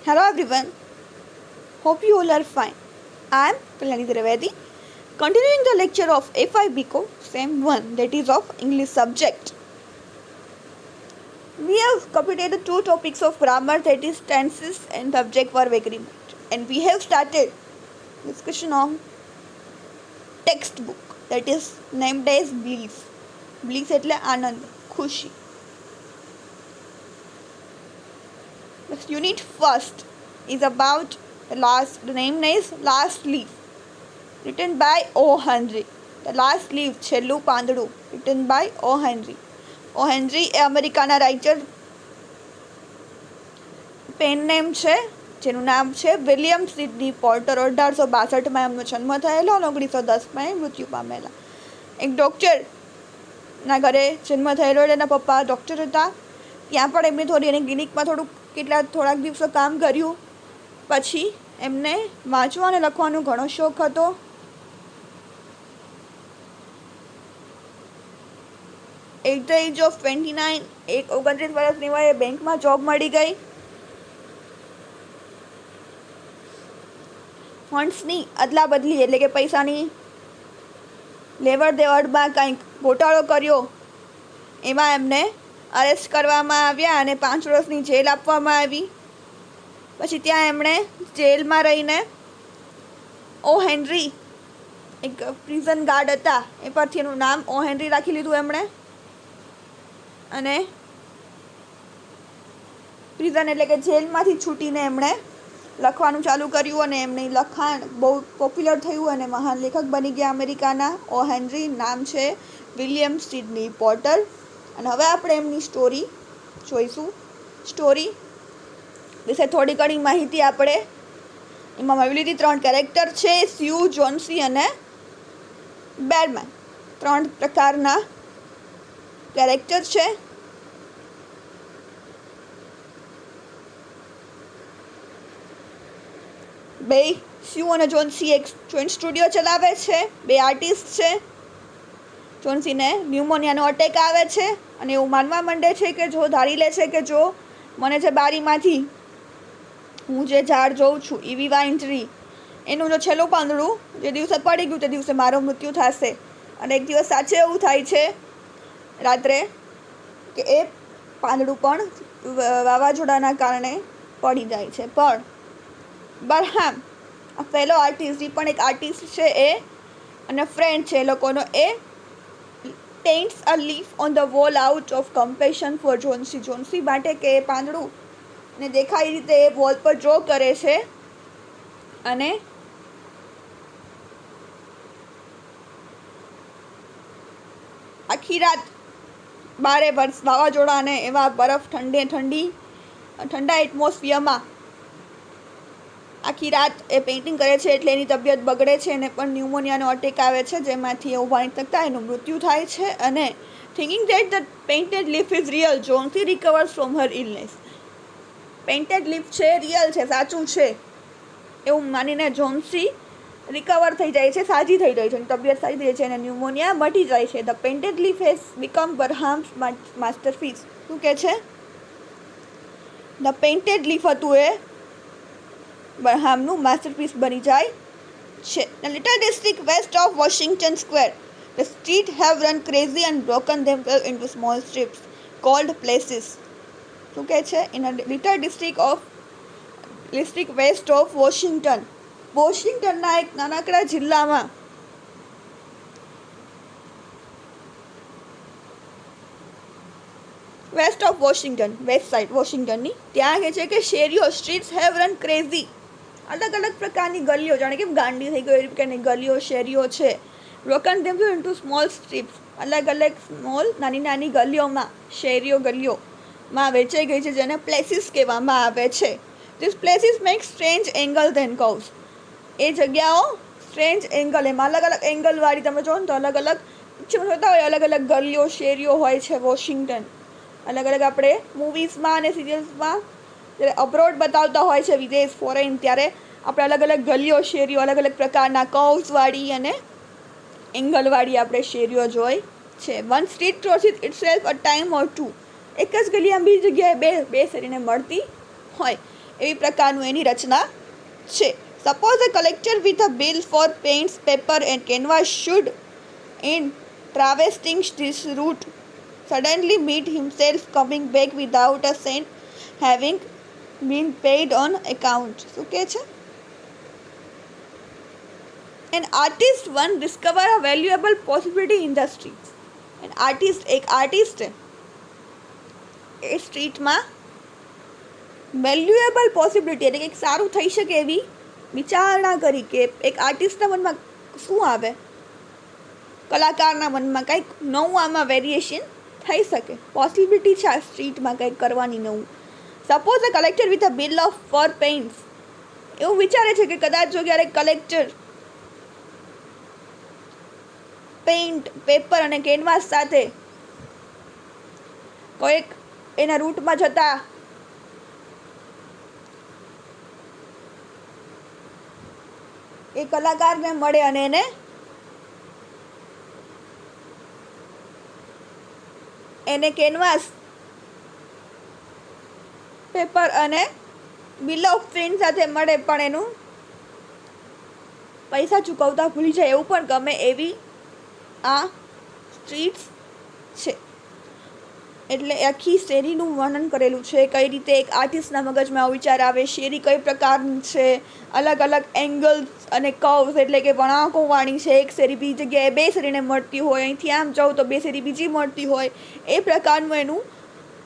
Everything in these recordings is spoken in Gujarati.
Hello everyone, hope you all are fine. I am Pilani Trivedi, continuing the lecture of F5 BCom, same one, that is of English subject. We have completed 2 topics of grammar, that is tenses and subject verb agreement, and we have started discussion on textbook, that is named as Bliss. Bliss એટલે આનંદ, ખુશી. The unit first is about the name is Last Leaf, written by O. Henry. The Last Leaf, છેલ્લું પાંદડું, written by O. Henry. O. Henry એ અમેરિકાના રાઇટર. પેન નેમ છે જેનું નામ છે વિલિયમ સિડની પોર્ટર. 1862માં એમનો જન્મ થયેલો અને 1910માં મૃત્યુ પામેલા. એક ડૉક્ટરના ઘરે જન્મ થયેલો. એના પપ્પા ડૉક્ટર હતા. ત્યાં પણ એમને થોડી એને ક્લિનિકમાં થોડાક દિવસો કામ કર્યું. પછી એમને વાંચવા અને લખવાનો ઘણો શોખ હતો. એટ ધ એજ ઓફ 29, 29 વર્ષની વયે બેંકમાં જોબ મળી ગઈ. ફંડ્સની અદલા બદલી એટલે કે પૈસાની લેવડ દેવડમાં કંઈક ગોટાળો કર્યો. એમાં એમને અરેસ્ટ કરવામાં આવ્યા અને 5 વર્ષની જેલ આપવામાં આવી. પછી ત્યાં એમણે જેલમાં રહીને ઓ હેનરી, એક પ્રિઝન ગાર્ડ હતા, એ પરથી એનું નામ ઓ હેનરી રાખી લીધું એમણે. અને પ્રિઝન એટલે કે જેલમાંથી છૂટીને એમણે લખવાનું ચાલુ કર્યું અને એમની લખાણ બહુ પોપ્યુલર થયું અને મહાન લેખક બની ગયા અમેરિકાના. ઓ હેનરી નામ છે વિલિયમ સિડની પોર્ટર. અને હવે આપણે એમની સ્ટોરી જોઈશું. સ્ટોરી વિશે થોડી ઘણી માહિતી આપણે એમાં મેળવી લીધી. 3 કેરેક્ટર છે, સ્યુ, જોન્સી અને બેરમેન. 3 પ્રકારના કેરેક્ટર છે. બે સ્યુ અને જોન્સી એક જોઈન્ટ સ્ટુડિયો ચલાવે છે. 2 આર્ટિસ્ટ છે. જોન્સીને ન્યુમોનિયાનો અટેક આવે છે અને એવું માનવા માંડે છે કે જો ધારી લે છે કે જો મને જે બારીમાંથી હું જે ઝાડ જોઉં છું, ઈવી વાઇન ટ્રી, એનું જો છેલ્લું પાંદડું જે દિવસે પડી ગયું તે દિવસે મારો મૃત્યુ થશે. અને એક દિવસ સાચે એવું થાય છે રાત્રે કે એ પાંદડું પણ વાવાઝોડાના કારણે પડી જાય છે. પણ બરહામ, આ ફેલો આર્ટિસ્ટ, એ પણ એક આર્ટિસ્ટ છે એ અને ફ્રેન્ડ છે એ લોકોનો, એ paints a leaf on the wall out of compassion for જોન્સી. જોન્સી માટે કે એ પાંદડું ને દેખાય રીતે એ વોલ પર ડ્રો કરે છે. અને આખી રાત 12 વર્ષ વાવાઝોડા અને એવા બરફ ઠંડા એટમોસ્ફિયરમાં આખી રાત એ પેઇન્ટિંગ કરે છે. એટલે એની તબિયત બગડે છે અને પણ ન્યુમોનિયાનો અટેક આવે છે, જેમાંથી એ ઊભા નથી શકતા, એનું મૃત્યુ થાય છે. અને thinking that the painted leaf is real, Johnsy recovers from her illness. Painted leaf છે, રિયલ છે, સાચું છે એવું માનીને જોન્સી રિકવર થઈ જાય છે, સાજી થઈ જાય છે, તબિયત સાજી થઈ જાય છે અને ન્યુમોનિયા મટી જાય છે. The painted leaf has become Behrman's masterpiece. શું કહે છે? ધ પેઇન્ટેડ લીફ હતું એ બરહામનું માસ્ટરપીસ બની જાય છે. The little district west of Washington Square, the streets have run crazy and broken themselves into small strips called places. શું કહે છે? In a little district west of Washington, વોશિંગ્ટનના એક નાનકડા જિલ્લામાં west of Washington, west side વોશિંગ્ટનની, ત્યાં કહે છે કે શેરીઓ, સ્ટ્રીટ્સ હેવ રન ક્રેઝી, અલગ અલગ પ્રકારની ગલીઓ, જાણે કે ગાંડી થઈ ગઈ એવી પ્રકારની ગલીઓ, શેરીઓ છે. બ્રોકન ધેમ ઇન્ટુ સ્મોલ સ્ટ્રીપ્સ, અલગ અલગ સ્મોલ નાની નાની ગલીઓમાં, શેરીઓ ગલીઓમાં વેચાઈ ગઈ છે, જેને પ્લેસીસ કહેવામાં આવે છે. These places make strange angle then curves. એ જગ્યાઓ સ્ટ્રેન્જ એંગલ, એમાં અલગ અલગ એંગલવાળી, તમે જો ને તો અલગ અલગ પિક્ચર જોતા હોય, અલગ અલગ ગલીઓ, શેરીઓ હોય છે વોશિંગ્ટન. અલગ અલગ આપણે મૂવીઝમાં અને સિરિયલ્સમાં જ્યારે અબ્રોડ બતાવતા હોય છે, વિદેશ, ફોરેન, ત્યારે આપણે અલગ અલગ ગલીઓ, શેરીઓ, અલગ અલગ પ્રકારના કર્વ્સવાળી અને એંગલવાળી આપણે શેરીઓ જોઈ છે. One street crosses itself a time or two. એક જ ગલી આમ બીજી જગ્યાએ બે શેરીને મળતી હોય. એવી પ્રકારનું એની રચના છે. Suppose a collector with a bill for paints, paper and canvas should in traversing this route suddenly meet himself coming back without a cent having been paid on account. શું કહે છે? An artist one discover a valuable possibility in the streets. An artist, એક આર્ટિસ્ટ એ સ્ટ્રીટમાં વેલ્યુએબલ પોસિબિલિટી એટલે કંઈક સારું થઈ શકે એવી વિચારણા કરી કે એક આર્ટિસ્ટના મનમાં શું આવે, કલાકારના મનમાં કંઈક નવું આમાં વેરિએશન થઈ શકે, પોસિબિલિટી છે આ સ્ટ્રીટમાં કંઈક કરવાની નવું. Suppose a collector with a bill of four paints, એવું વિચારે છે કે કદાચ જો ક્યારેક કલેક્ટર પેઇન્ટ, પેપર અને કેનવાસ સાથે કોઈક એના રૂટમાં જતા એ કલાકારને મળે અને એને કેનવાસ, પેપર અને બિલ ઓફ પેઇન્ટ સાથે મળે પણ એનું પૈસા ચૂકવતા ભૂલી જાય એવું પણ ગમે એવી આ સ્ટ્રીટ્સ છે. એટલે આખી શેરીનું વર્ણન કરેલું છે, કઈ રીતે એક આર્ટિસ્ટના મગજમાં આવો વિચાર આવે, શેરી કઈ પ્રકારની છે, અલગ અલગ એંગલ્સ અને કર્વ્સ એટલે કે વળાંકોવાળી છે, એક શેરી બીજી જગ્યાએ બે શેરીને મળતી હોય, અહીંથી આમ જાઉં તો બે શેરી બીજી મળતી હોય, એ પ્રકારનું એનું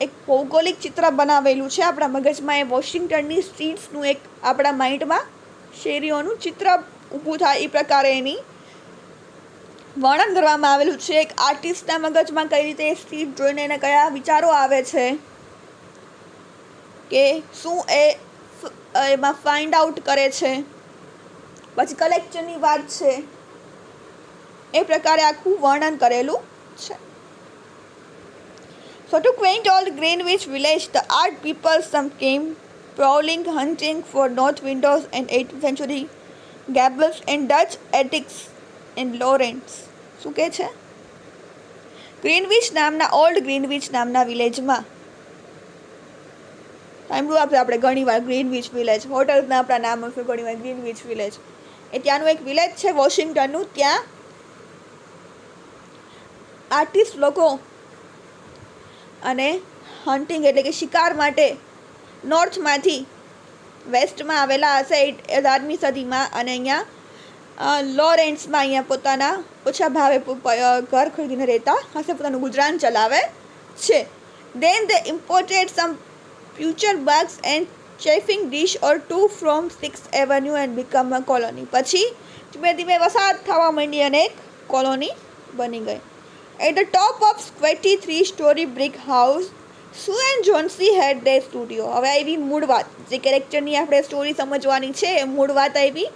એક ભૌગોલિક ચિત્ર બનાવેલું છે આપણા મગજમાં. એ વોશિંગ્ટનની સ્ટ્રીટ્સનું એક આપણા માઇન્ડમાં શેરીઓનું ચિત્ર ઊભું થાય એ પ્રકારે એની વર્ણન કરવામાં આવેલું છે. એક આર્ટિસ્ટના મગજમાં કઈ રીતે એ સ્ટ્રીટ જોઈને એને કયા વિચારો આવે છે કે શું એ એમાં ફાઇન્ડ આઉટ કરે છે, પછી કલેક્શનની વાત છે, એ પ્રકારે આખું વર્ણન કરેલું છે. So to quaint old Greenwich village, the art people some came prowling, hunting for north windows and 18th century gables and Dutch attics in Lawrence. શું કહે છે? ગ્રીનવિચ નામના, ઓલ્ડ ગ્રીનવિચ નામના વિલેજમાં, સાંભળ્યું આપણે ઘણીવાર ગ્રીનવિચ વિલેજ, હોટલના આપણા નામ હશે ઘણીવાર ગ્રીનવિચ વિલેજ, એ ત્યાંનું એક વિલેજ છે વોશિંગ્ટનનું. ત્યાં આર્ટિસ્ટ લોકો અને હન્ટિંગ એટલે કે શિકાર માટે નોર્થમાંથી વેસ્ટમાં આવેલા હશે 18મી સદીમાં, અને અહીંયા લોરેન્સમાં અહીંયા પોતાના ઓછા ભાવે ઘર ખરીદીને રહેતા હશે, પોતાનું ગુજરાન ચલાવે છે. Then they imported some future bugs and chafing dish or two from 6th Avenue and become a colony. પછી ધીમે ધીમે વસાહત થવા માંડી અને એક કોલોની બની ગઈ. At the top of 23-story brick house, Sue and Johnsy had their studio. હવે આવી મૂળ વાત, જે કેરેક્ટરની આપણે સ્ટોરી સમજવાની છે એ મૂળ વાત આવી.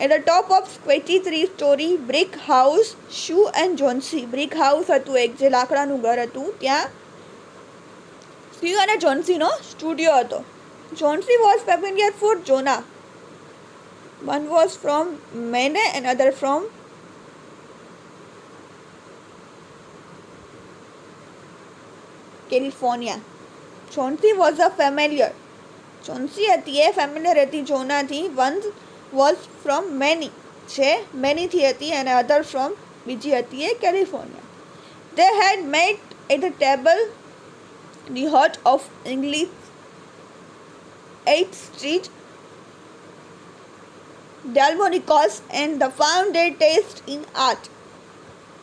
At the top of 23-story brick house, Sue and Johnsy, brick house હતું એક જે લાકડાનું ઘર હતું, ત્યાં Sue અને જોન્સીનો સ્ટુડિયો હતો. Johnsy was familiar for Jonah. One was from Maine and other from California. Johnsy was a familiar. Johnsy હતી એ ફેમિલિયર હતી જોનાથી. One was from Maine, જે મેનીથી હતી, અને અધર ફ્રોમ બીજી હતી એ California. They had met at the table the heart of English 8th Street, Delmonico's, and the found their taste in art,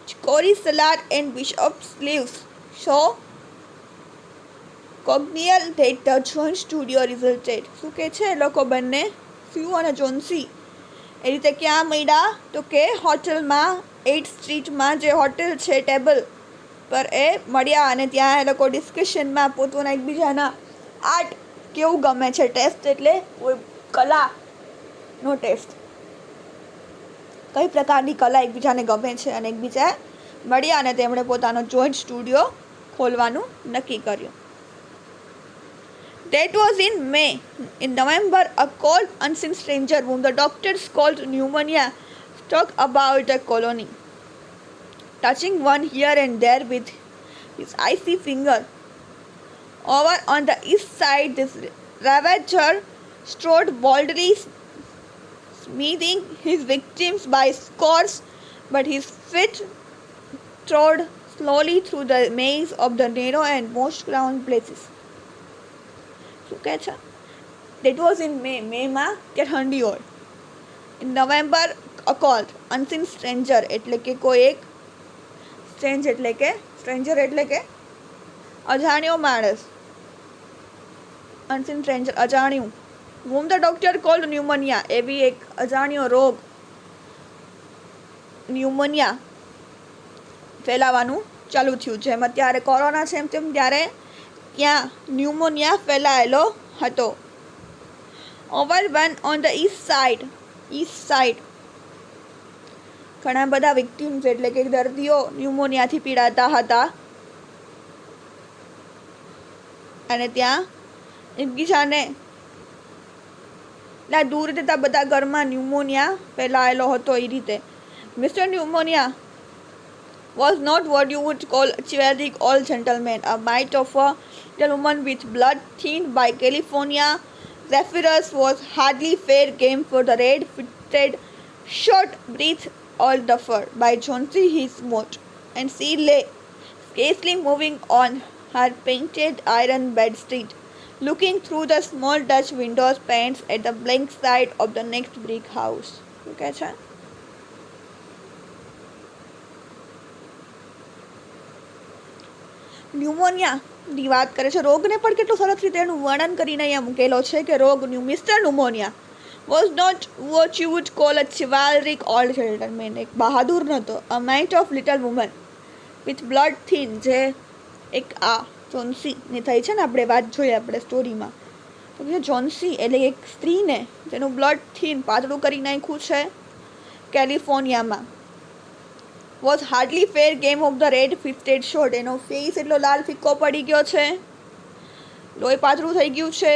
chicory salad and bishop's leaves. So congenial that the joint studio resulted. શું કહે છે? લોકો બંને સ્યુ અને જોન્સી એ રીતે ક્યાં મળ્યા તો કે હોટલમાં, 8th સ્ટ્રીટમાં જે હોટેલ છે ટેબલ પર એ મળ્યા, અને ત્યાં એ લોકો ડિસ્કશનમાં પોતાના એકબીજાના આર્ટ કેવું ગમે છે, ટેસ્ટ એટલે કલાનો ટેસ્ટ, કઈ પ્રકારની કલા એકબીજાને ગમે છે, અને એકબીજા મળ્યા અને તેમણે પોતાનો જોઈન્ટ સ્ટુડિયો ખોલવાનું નક્કી કર્યું. That was in May. In November, a cold, unseen stranger whom the doctors called pneumonia struck about the colony, touching one here and there with his icy finger. Over on the east side, this ravager strode boldly, smithing his victims by scores, but his feet trod slowly through the maze of the narrow and most crowded places. શું કહે છે? That was in May. મેમાં કે ઠંડી હોય. In November, a called unseen stranger એટલે કે કોઈ એક સ્ટ્રેન્જ એટલે કે સ્ટ્રેન્જર એટલે કે અજાણ્યો માણસ. unseen stranger અજાણ્યું. whom the doctor called pneumonia એવી એક અજાણ્યો રોગ ન્યુમોનિયા ફેલાવાનું ચાલુ થયું. જેમ અત્યારે કોરોના છે તેમ ત્યારે ત્યાં ન્યુમોનિયા ફેલાયેલો હતો. over one on the east side ઘણા બધા વિક્ટિમ્સ એટલે કે દર્દીઓ ન્યુમોનિયાથી પીડાતા હતા અને ત્યાં એકબીજાને દૂર જતા બધા ઘરમાં ન્યુમોનિયા ફેલાયેલો હતો એ રીતે. Mister pneumonia was not what you would call a chivalric old gentleman, a mite of a gentleman with blood thinned by California Zephyrus was hardly fair game for the red-footed, short-breathed old duffer. By Chauncey he smote, and she lay, scarcely moving on her painted iron bedstead, looking through the small Dutch windows panes at the blank side of the next brick house. Okay, sir? ન્યુમોનિયાની વાત કરે છે. રોગને પણ કેટલું સરસ રીતે એનું વર્ણન કરીને અહીંયા મૂકેલો છે કે રોગ mister pneumonia was not what you would call a chivalric old gentleman. એક બહાદુર નહોતો. a mite of little woman with blood thin જે એક આ જોન્સીની થઈ છે ને આપણે વાત જોઈએ આપણે સ્ટોરીમાં તો કે જોન્સી એટલે એક સ્ત્રીને જેનું બ્લડ થીન પાતળું કરી નાખ્યું છે કેલિફોર્નિયામાં. was hardly fair game of the red-footed short. એનો ફેસ એટલો લાલ ફિક્કો પડી ગયો છે, લોહી પાતળું થઈ ગયું છે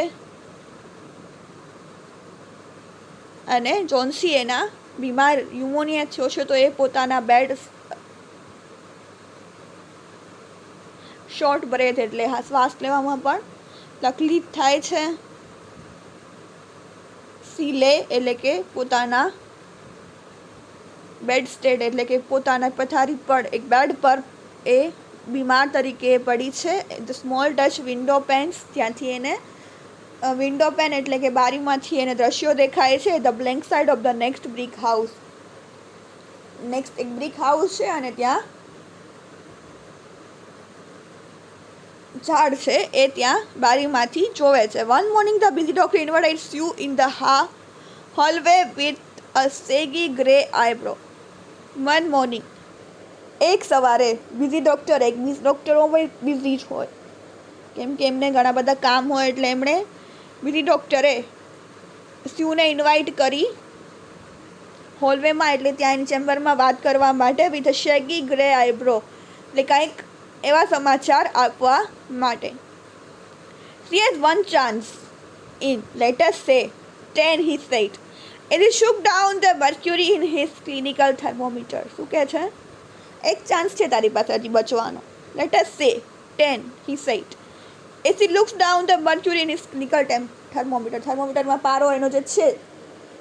અને જોન્સી એના બીમાર ન્યુમોનિયા થયો છે તો એ પોતાના બેડ શોર્ટ બ્રેથ એટલે શ્વાસ લેવામાં પણ તકલીફ થાય છે. સીલે એટલે કે પોતાના બેડ સ્ટેડ એટલે કે પોતાના પથારી પર એક બેડ પર એ બીમાર તરીકે પડી છે. The small touch window panes ત્યાંથી એને વિન્ડો પેન એટલે કે બારીમાંથી એને દ્રશ્યો દેખાય છે. The blank side of the next brick house. Next એક બ્રિક હાઉસ છે અને ત્યાં ઝાડ છે એ ત્યાં બારીમાંથી જોવે છે. One morning the busy doctor invites you in the hallway with a shaggy grey eyebrow. One morning એક સવારે બિઝી ડૉક્ટર બિઝી જ હોય કેમ કે એમને ઘણા બધા કામ હોય એટલે એમણે બિઝી ડૉક્ટરે સ્યુને ઇન્વાઇટ કરી હોલવેમાં એટલે ત્યાં એની ચેમ્બરમાં વાત કરવા માટે વિથ અ શેગી ગ્રે આઈબ્રો એટલે કાંઈક એવા સમાચાર આપવા માટે. She has one chance in, let us say, 10, he said. And he shook down the mercury in his clinical thermometer. શું કહે છે? એક ચાન્સ છે તારી પાસે હજી બચવાનો. Let us say 10, he said. As he looks down the mercury in his clinical thermometer. થર્મોમીટરમાં પારો એનો જે છે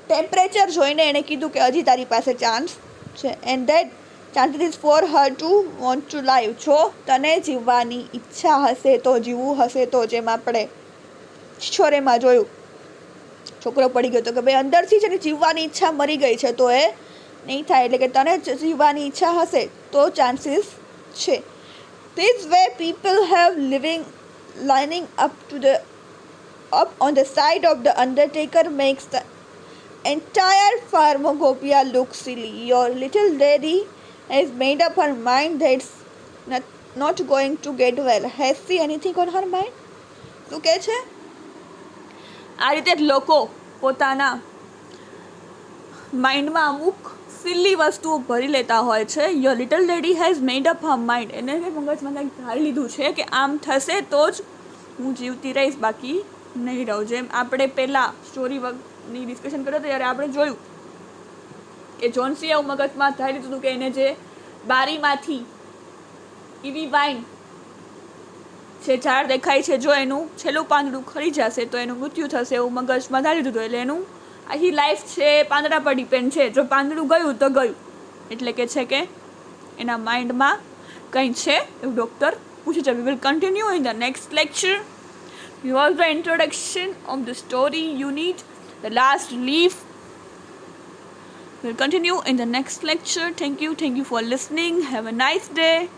ટેમ્પરેચર જોઈને એણે કીધું કે હજી તારી પાસે ચાન્સ છે. And that chance is for her to want to live. જો તને જીવવાની ઈચ્છા હશે તો જીવવું હશે તો જેમ આપણે છોરેમાં જોયું છોકરો પડી ગયો તો કે ભાઈ અંદરથી છે ને જીવવાની ઈચ્છા મરી ગઈ છે તો એ નહીં થાય એટલે કે તને જીવવાની ઈચ્છા હશે તો ચાન્સીસ છે. This way people have living lining up on the side of the undertaker makes the entire pharmacopoeia look silly. Your little lady has made up her mind that's not going to get well. Has she anything on her mind? શું કહે છે? આ રીતે લોકો પોતાના માઇન્ડમાં અમુક સિલ્લી વસ્તુઓ ભરી લેતા હોય છે. Your little lady has made up Har mind. એને મગજમાં કંઈક ધારી લીધું છે કે આમ થશે તો જ હું જીવતી રહીશ બાકી નહીં રહું. જેમ આપણે પહેલાં સ્ટોરીની ડિસ્કશન કર્યો ત્યારે આપણે જોયું કે જોન્સીએ એવું મગજમાં ધારી લીધું હતું કે એને જે બારીમાંથી એવી વાઇન જે ઝાડ દેખાય છે જો એનું છેલ્લું પાંદડું ખરી જશે તો એનું મૃત્યુ થશે એવું મગજમાં ધારી દીધું. એટલે એનું આખી લાઈફ છે પાંદડા પર ડિપેન્ડ છે. જો પાંદડું ગયું તો ગયું, એટલે કે છે કે એના માઇન્ડમાં કંઈ છે એવું ડૉક્ટર પૂછે છે. We will continue in the next lecture. You was the introduction of the story unit, the last leaf. We'll continue in the next lecture. Thank you for listening. Have a nice day.